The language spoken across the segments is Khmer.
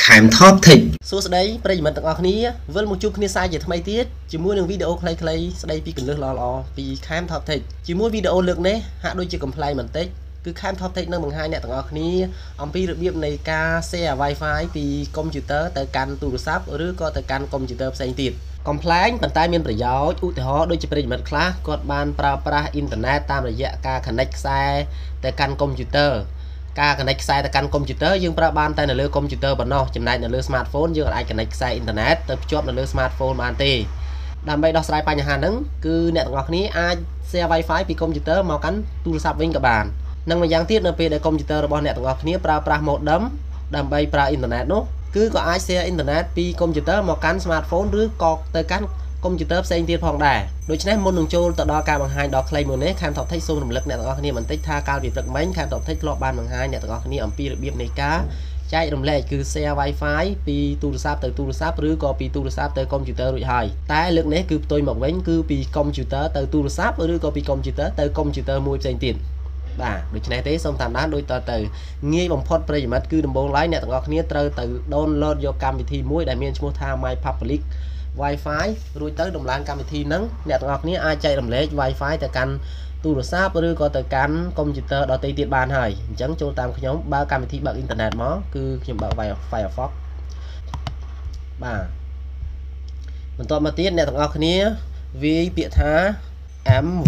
ខែមថប់ធីសួស្តីប្រិយមិត្តទាំងអស់គ្នាវិលមកជួបគ្នាសាជាថ្មីទៀតជាមួយនឹងវីដេអូខ្លីៗស្ដីពីគន្លឹះល្អៗពីខែមថប់ធីជាមួយវីដេអូលើកនេះហាក់ដូចជាកំ pl បន្តិចគឺខែមថប់ធីនឹងបង្ហាញអ្នកទាំងអស់គ្នាអំពីរបៀបនៃការ share Wi-Fi ពីកុំព្យូទ័រទៅកាន់ទូរស័ព្ទឬក៏ទៅកាន់កុំព្យូទ័រផ្សេងទៀតកំ pl ប៉ុន្តែមានប្រយោជន៍ឧទាហរណ៍ដូចជាប្រិយមិត្តខ្លះគាត់បានប្រើប្រាស់អ៊ីនធឺណិតតាមរយៈការ connect ខ្សែទៅកាន់កុំព្យូទ័រការ connect ខ្សែទៅកាន់កុំព្យូទ័រយើងប្រើបានតែនៅលើកុំព្យូទ័រប៉ុណ្ណោះចំណែកនៅលើ smartphone យើងអាច connect ខ្សែអ៊ីនធឺណិតទៅភ្ជាប់នៅលើ smartphone បានទេដើម្បីដោះស្រាយបញ្ហាហ្នឹងគឺអ្នកទាំងអស់គ្នាអាច share Wi-Fi ពីកុំព្យូទ័រមកកាន់ទូរស័ព្ទវិញក៏បាននិងម្យ៉ាងទៀតនៅពេលដែលកុំព្យូទ័ររបស់អ្នកទាំងអស់គ្នាប្រើប្រាស់ modem ដើម្បីប្រើអ៊ីនធឺណិតនោះគឺក៏អាច share អ៊ីនធឺណិតពីកុំព្យូទ័រមកកាន់ smartphone ឬក៏ទៅកាន់កុំព្យូទ័រផ្សេងទៀតផងដែរដូច្នេះមុននឹងចូលទៅដល់ការបង្ហាញដល់ខ្លីមួយនេះខែមថប់ធីសូមរំលឹកអ្នកទាំងអស់គ្នាបន្តិចថាកាលពីព្រឹកមិញខែមថប់ធីធ្លាប់បានបង្ហាញអ្នកទាំងអស់គ្នាអំពីរបៀបនៃការចែករំលែកគឺ share Wi-Fi ពីទូរស័ព្ទទៅទូរស័ព្ទឬក៏ពីទូរស័ព្ទទៅកុំព្យូទ័ររួចហើយតែលើកនេះគឺផ្ទុយមកវិញគឺពីកុំព្យូទ័រទៅទូរស័ព្ទឬក៏ពីកុំព្យូទ័រទៅកុំព្យូទ័រមួយផ្សេងទៀតបាទដូច្នេះទេសូមតាមដានដូចតទៅងាយបំផុតប្រិយមិត្តគឺដំបូងឡើយអ្នកទាំងអស់គ្នាត្រូវទៅ download យកកម្មវិធីមួយដែលមានឈ្មោះថា My Public Wi-Fi រួចទៅដំឡើងកម្មវិធីហ្នឹងអ្នកទាំងអស់គ្នាអាចចែករំលែក Wi-Fi ទៅកាន់ទូរស័ព្ទឬក៏ទៅកាន់កុំព្យូទ័រដទៃទៀតបានហើយអញ្ចឹងចូលតាមខ្ញុំបើកម្មវិធីបើកអ៊ីនធឺណិតមកគឺខ្ញុំបើក Firefox បាទបន្ទាប់មកទៀតអ្នកទាំងអស់គ្នាវាយពាក្យថា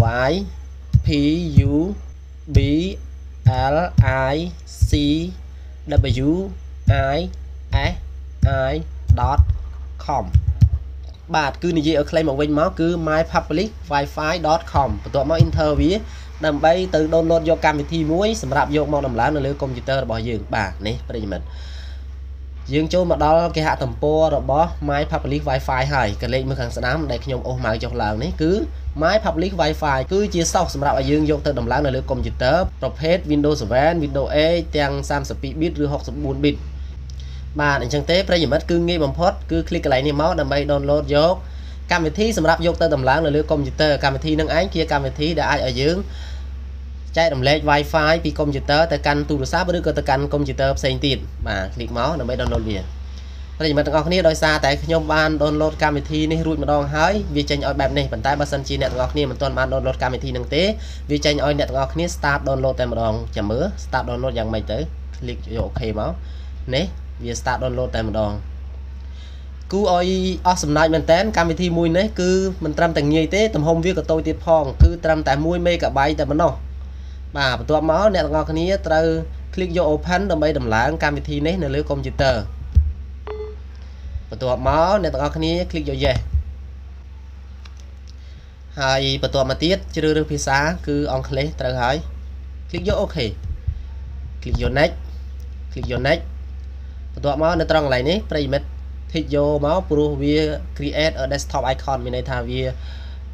mypubliciwi.com បាទគឺនិយាយឲ្យខ្លីមកវិញមកគឺ mypublicwifi.com បន្ទាប់មក enter វាដើម្បីទៅ download យកកម្មវិធីមួយសម្រាប់យកមកដំឡើងនៅលើកុំព្យូទ័ររបស់យើងបាទនេះប្រិយមិត្តយើងចូលមកដល់គេហទំព័ររបស់ mypublic wifi ហើយកលេចមើលខាងស្ដាំដែលខ្ញុំអូសម៉ៅចុះឡើងនេះគឺ mypublic wifi គឺជាសោសសម្រាប់ឲ្យយើងយកទៅដំឡើងនៅលើកុំព្យូទ័រប្រភេទ Windows 7 Windows 8ទាំង 32bit ឬ 64bit បាទអញ្ចឹងទេប្រិយមិត្តគឺងាយបំផុតគឺ click កន្លែងនេះមកដើម្បី download យកកម្មវិធីសម្រាប់យកទៅដំឡើងនៅលើកុំព្យូទ័រកម្មវិធីនឹងឯងជាកម្មវិធីដែលអាចឲ្យយើងចែករំលែក Wi-Fi ពីកុំព្យូទ័រទៅកាន់ទូរស័ព្ទឬក៏ទៅកាន់កុំព្យូទ័រផ្សេងទៀតបាទ click មកដើម្បី download វាប្រិយមិត្តទាំងអស់គ្នាដោយសារតែខ្ញុំបាន download កម្មវិធីនេះរួចម្ដងហើយវាចេញឲ្យបែបនេះប៉ុន្តែបើសិនជាអ្នកទាំងអស់គ្នាមិនទាន់បាន download កម្មវិធីនឹងទេវាចេញឲ្យអ្នកទាំងអស់គ្នា start download តែម្ដងចាំមើល start download យ៉ាងម៉េចទៅ click យក OK មកនេះវា start download តែម្ដងគូឲ្យអស់សំណើចមែនតើកម្មវិធីមួយនេះគឺមិនត្រឹមតែងាយទេទំហំវាក៏តូចទៀតផងគឺត្រឹមតែ1 MB តែប៉ុណ្ណោះបាទបន្ទាប់មកអ្នកទាំងអស់គ្នាត្រូវ click យក open ដើម្បីដំឡើងកម្មវិធីនេះនៅលើកុំព្យូទ័របន្ទាប់មកអ្នកទាំងអស់គ្នា click យក yes ហើយបន្ទាប់មកទៀតជ្រើសរើសភាសាគឺអង់គ្លេសត្រូវហើយ click យក OK click យក next click យក next បន្ទាប់មកនៅត្រង់កន្លែងនេះប្រិយមិត្តធីកយកមកព្រោះវា create a desktop icon មានន័យថាវា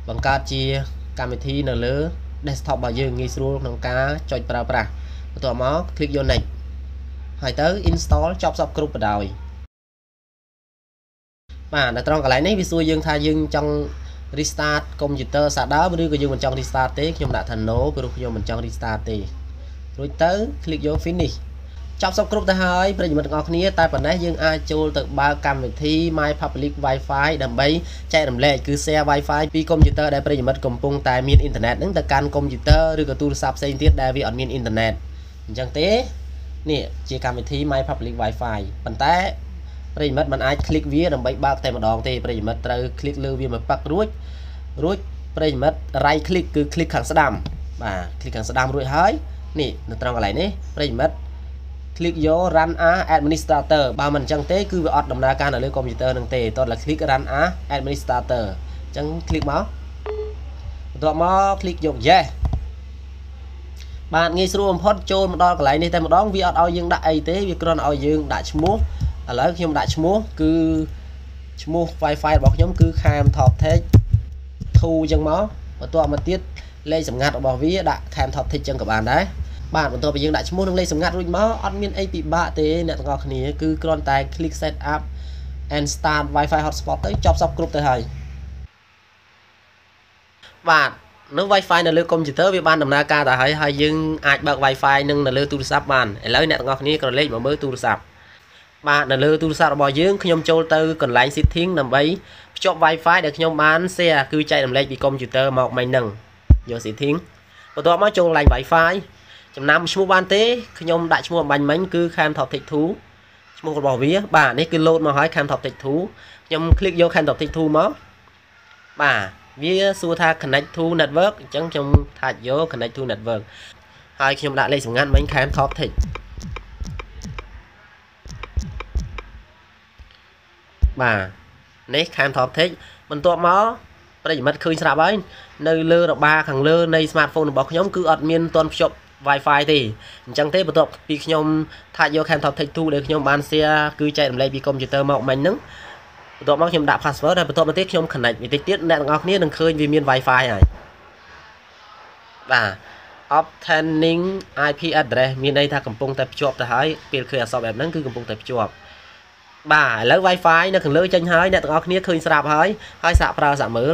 បង្កើតជាកម្មវិធីនៅលើ desktop របស់យើងងាយស្រួលក្នុងការចុចប្រើប្រាស់បន្ទាប់មក click យក next ហើយទៅ install ចប់សពគ្រប់បណ្ដោយបាទនៅត្រង់កន្លែងនេះវាសួរយើងថាយើងចង់ restart កុំព្យូទ័រសាដើមឬក៏យើងមិនចង់ restart ទេខ្ញុំដាក់ថា no ព្រោះខ្ញុំមិនចង់ restart ទេរួចទៅ click យក finishចប់សពគ្រប់ទៅហើយប្រិយមិត្តទាំងអស់គ្នាតែប៉ុណ្ណេះយើងអាចចូលទៅបើកកម្មវិធី My Public Wi-Fi ដើម្បីចែករំលែកគឺ share Wi-Fi ពីកុំព្យូទ័រដែលប្រិយមិត្តកំពុងតែមានអ៊ីនធឺណិតហ្នឹងទៅកាន់កុំព្យូទ័រឬក៏ទូរស័ព្ទផ្សេងទៀតដែលវាអត់មានអ៊ីនធឺណិតអញ្ចឹងទេនេះជាកម្មវិធី My Public Wi-Fi ប៉ុន្តែប្រិយមិត្តមិនអាច click វាដើម្បីបើកតែម្ដងទេប្រិយមិត្តត្រូវ click លើវាមួយប៉ឹករួចប្រិយមិត្ត right click គឺ click ខាងស្ដាំបាទ click ខាងស្ដាំរួចហើយនេះនៅត្រង់កន្លែងនេះប្រិយមិត្តclick យក run as administrator បើមិនអញ្ចឹងទេគឺវាអត់ដំណើរការនៅលើកុំព្យូទ័រនឹងទេតោះតែ click run as administrator អញ្ចឹង click មកបន្ទាប់មក click យក yes បាទងាយស្រួលបំផុតចូលមកដល់កន្លែងនេះតែម្ដងវាអត់ឲ្យយើងដាក់អីទេវាគ្រាន់ឲ្យយើងដាក់ឈ្មោះឥឡូវខ្ញុំដាក់ឈ្មោះគឺឈ្មោះ Wi-Fi របស់ខ្ញុំគឺ Kham Top Tech 2អញ្ចឹងមកបន្ទាប់មកទៀតលេខសម្ងាត់របស់វាដាក់ Kham Top Tech អញ្ចឹងក៏បានដែរបាទបន្ទាប់ពីយើងដាក់ឈ្មោះនិងលេខសម្ងាត់រួចមកអត់មានអីពិបាកទេអ្នកទាំងអស់គ្នាគឺគ្រាន់តែ click set up and start Wi-Fi hotspot ទៅចប់សពគ្រប់ទៅហើយបាទនៅ Wi-Fi នៅលើកុំព្យូទ័រវាបានដំណើរការទៅហើយយើងអាចបើក Wi-Fi នឹងនៅលើទូរស័ព្ទបានឥឡូវអ្នកទាំងអស់គ្នាក្រឡេកមកមើលទូរស័ព្ទ បាទនៅលើទូរស័ព្ទរបស់យើងខ្ញុំចូលទៅកន្លែង setting ដើម្បីភ្ជាប់ Wi-Fi ដែលខ្ញុំបាន share គឺចែករំលែកពីកុំព្យូទ័រមកមិញហ្នឹងយក setting បន្ទាប់មកចូលកន្លែង Wi-Fi ចំណាំឈ្មោះបានទេខ្ញុំដាក់ឈ្មោះអំបញ្ញមិញគឺ Camtoptic 2ឈ្មោះរបស់វាបាទនេះគឺ load មកហើយ Camtoptic 2ខ្ញុំ click យក Camtoptic 2មកបាទវាសួរថា connect to network អញ្ចឹងខ្ញុំថាច់យក connect to network ហើយខ្ញុំដាក់លេខសម្ងាត់មិញ Camtoptic បាទនេះ Camtoptic បន្ទាប់មកប្រិយមិត្តឃើញស្រាប់ហើយនៅលើរបាខាងលើនៃ smartphone របស់ខ្ញុំគឺអត់មានទាន់ភ្ជាប់ Wi-Fi ទេអញ្ចឹងទេបន្ទាប់ពីខ្ញុំថាច់យក Camtoptic 2ដែលខ្ញុំបាន share គឺចែករំលែកពីកុំព្យូទ័រមកមិញហ្នឹងបន្ទាប់មកខ្ញុំដាក់ password ហើយបន្ទាប់មកទៀតខ្ញុំ connect បន្តិចទៀតអ្នកទាំងអស់គ្នានឹងឃើញវាមាន Wi-Fi ហើយបាទ obtaining IP address មានន័យថាកំពុងតែភ្ជាប់ទៅហើយពេលឃើញអក្សរបែបហ្នឹងគឺកំពុងតែភ្ជាប់បាទឥឡូវ Wi-Fi នៅខាងលើចេញហើយអ្នកទាំងអស់គ្នាឃើញស្រាប់ហើយសាកប្រើសាកមើល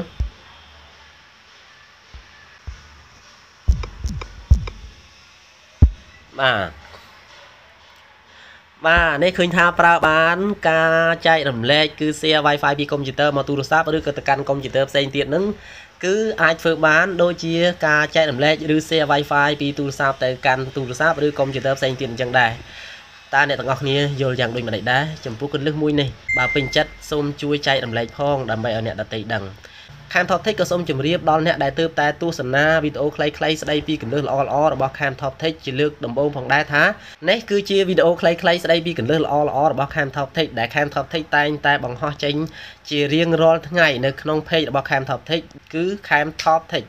បាទនេះឃើញថាប្រើបានការចែករំលែកគឺ share Wi-Fi ពីកុំព្យូទ័រមកទូរស័ព្ទឬក៏ទៅកាន់កុំព្យូទ័រផ្សេងទៀតហ្នឹងគឺអាចធ្វើបានដូចជាការចែករំលែកឬ share Wi-Fi ពីទូរស័ព្ទទៅកាន់ទូរស័ព្ទឬកុំព្យូទ័រផ្សេងទៀតអញ្ចឹងដែរតើអ្នកទាំងអស់គ្នាយល់យ៉ាងដូចម្តេចដែរចំពោះគន្លឹះមួយនេះបើពេញចិត្តសូមជួយចែករំលែកផងដើម្បីឲ្យអ្នកដទៃដឹងCamtoptic ក៏សូមជម្រាបដល់អ្នកដែលទើបតែទស្សនាវីដេអូខ្លីៗស្ដីពីគន្លឹះល្អៗរបស់ Camtoptic ជាលើកដំបូងផងដែរថានេះគឺជាវីដេអូខ្លីៗស្ដីពីគន្លឹះល្អៗរបស់ Camtoptic ដែល Camtoptic តែងតែបង្ហោះចេញជារៀងរាល់ថ្ងៃនៅក្នុង page របស់ Camtoptic គឺ Camtoptic